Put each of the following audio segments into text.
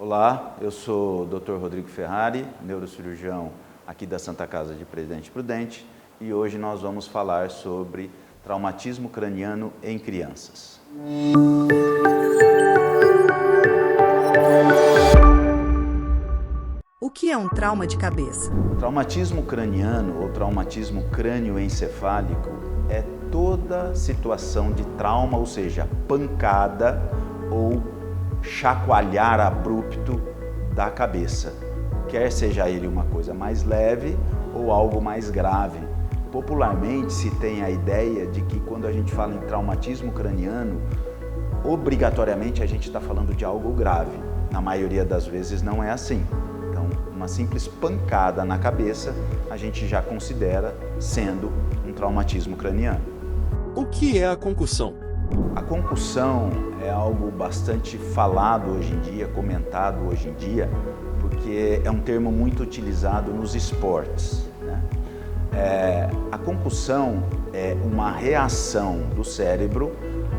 Olá, eu sou o Dr. Rodrigo Ferrari, neurocirurgião aqui da Santa Casa de Presidente Prudente, e hoje nós vamos falar sobre traumatismo craniano em crianças. O que é um trauma de cabeça? Traumatismo craniano ou traumatismo crânioencefálico é toda situação de trauma, ou seja, pancada ou chacoalhar abrupto da cabeça, quer seja ele uma coisa mais leve ou algo mais grave. Popularmente se tem a ideia de que quando a gente fala em traumatismo craniano, obrigatoriamente a gente está falando de algo grave. Na maioria das vezes não é assim. Então, uma simples pancada na cabeça a gente já considera sendo um traumatismo craniano. O que é a concussão? A concussão é algo bastante falado hoje em dia, comentado hoje em dia, porque é um termo muito utilizado nos esportes, né? A concussão é uma reação do cérebro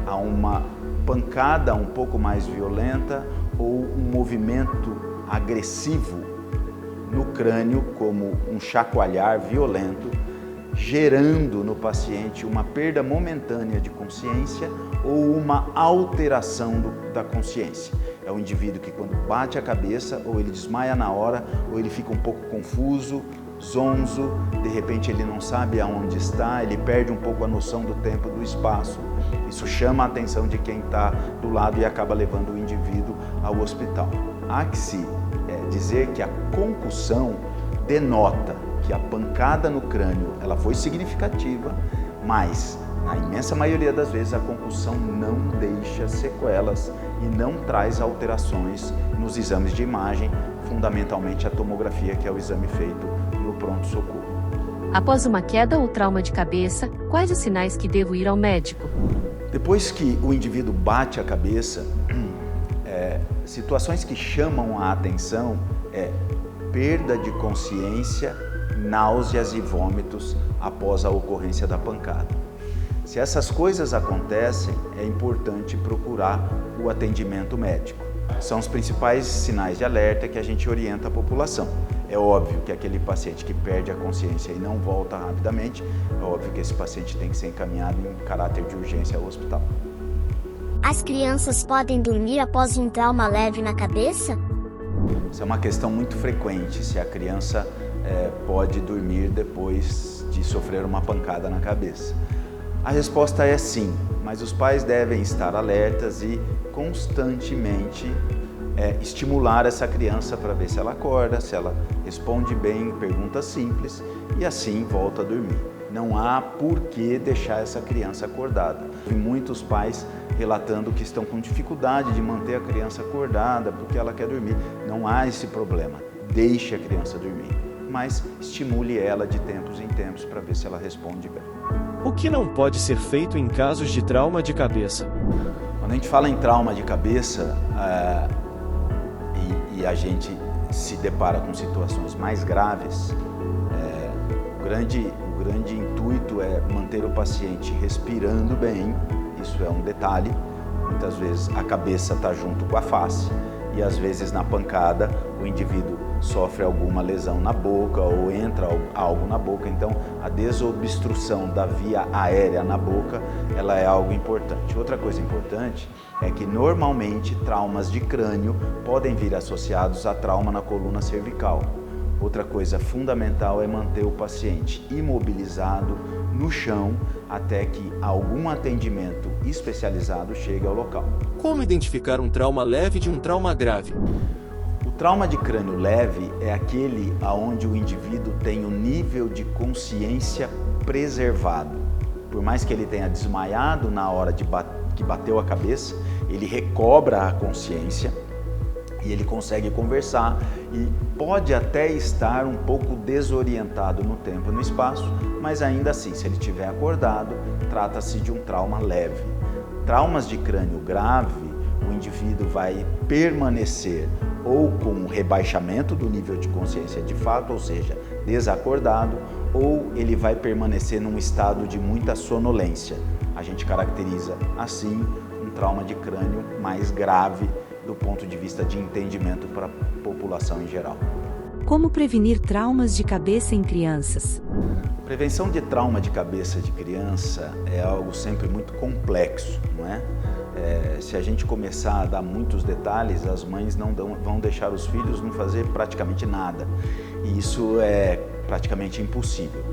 a uma pancada um pouco mais violenta ou um movimento agressivo no crânio, como um chacoalhar violento, gerando no paciente uma perda momentânea de consciência ou uma alteração da consciência. É o indivíduo que quando bate a cabeça, ou ele desmaia na hora, ou ele fica um pouco confuso, zonzo, de repente ele não sabe aonde está, ele perde um pouco a noção do tempo e do espaço. Isso chama a atenção de quem está do lado e acaba levando o indivíduo ao hospital. Há que se dizer que a concussão denota que a pancada no crânio ela foi significativa, mas na imensa maioria das vezes a concussão não deixa sequelas e não traz alterações nos exames de imagem, fundamentalmente a tomografia, que é o exame feito no pronto-socorro. Após uma queda ou trauma de cabeça, quais os sinais que devo ir ao médico? Depois que o indivíduo bate a cabeça, situações que chamam a atenção é perda de consciência, náuseas e vômitos após a ocorrência da pancada. Se essas coisas acontecem, é importante procurar o atendimento médico. São os principais sinais de alerta que a gente orienta a população. É óbvio que aquele paciente que perde a consciência e não volta rapidamente, é óbvio que esse paciente tem que ser encaminhado em caráter de urgência ao hospital. As crianças podem dormir após um trauma leve na cabeça? Isso é uma questão muito frequente, se a criança pode dormir depois de sofrer uma pancada na cabeça. A resposta é sim, mas os pais devem estar alertas e constantemente estimular essa criança para ver se ela acorda, se ela responde bem perguntas simples e assim volta a dormir. Não há por que deixar essa criança acordada. Vi muitos pais relatando que estão com dificuldade de manter a criança acordada porque ela quer dormir. Não há esse problema, deixe a criança dormir, mas estimule ela de tempos em tempos para ver se ela responde bem. O que não pode ser feito em casos de trauma de cabeça? Quando a gente fala em trauma de cabeça e a gente se depara com situações mais graves, o grande intuito é manter o paciente respirando bem. Isso é um detalhe. Muitas vezes a cabeça está junto com a face e às vezes na pancada o indivíduo sofre alguma lesão na boca ou entra algo na boca. Então a desobstrução da via aérea na boca ela é algo importante. Outra coisa importante é que normalmente traumas de crânio podem vir associados a trauma na coluna cervical. Outra coisa fundamental é manter o paciente imobilizado no chão até que algum atendimento especializado chegue ao local. Como identificar um trauma leve de um trauma grave? O trauma de crânio leve é aquele onde o indivíduo tem o nível de consciência preservado. Por mais que ele tenha desmaiado na hora que bateu a cabeça, ele recobra a consciência e ele consegue conversar e pode até estar um pouco desorientado no tempo e no espaço, mas ainda assim, se ele estiver acordado, trata-se de um trauma leve. Traumas de crânio grave, o indivíduo vai permanecer ou com um rebaixamento do nível de consciência de fato, ou seja, desacordado, ou ele vai permanecer num estado de muita sonolência. A gente caracteriza assim um trauma de crânio mais grave do ponto de vista de entendimento para a população em geral. Como prevenir traumas de cabeça em crianças? Prevenção de trauma de cabeça de criança é algo sempre muito complexo, não é? Se a gente começar a dar muitos detalhes, as mães vão deixar os filhos não fazer praticamente nada. E isso é praticamente impossível.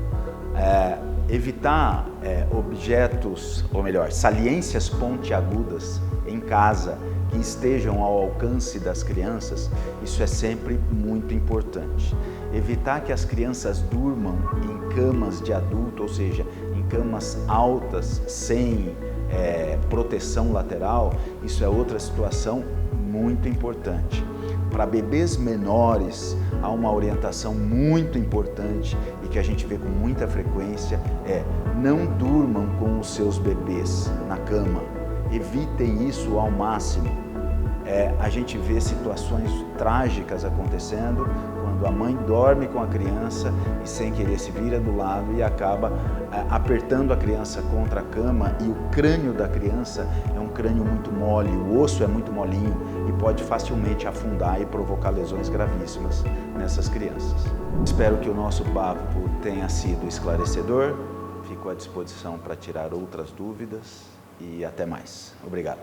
Evitar objetos, ou melhor, saliências pontiagudas em casa que estejam ao alcance das crianças, isso é sempre muito importante. Evitar que as crianças durmam em camas de adulto, ou seja, em camas altas, sem proteção lateral, isso é outra situação muito importante. Para bebês menores, há uma orientação muito importante e que a gente vê com muita frequência, não durmam com os seus bebês na cama. Evitem isso ao máximo. A gente vê situações trágicas acontecendo quando a mãe dorme com a criança e sem querer se vira do lado e acaba apertando a criança contra a cama, e o crânio da criança é um crânio muito mole, o osso é muito molinho e pode facilmente afundar e provocar lesões gravíssimas nessas crianças. Espero que o nosso papo tenha sido esclarecedor. Fico à disposição para tirar outras dúvidas e até mais. Obrigado.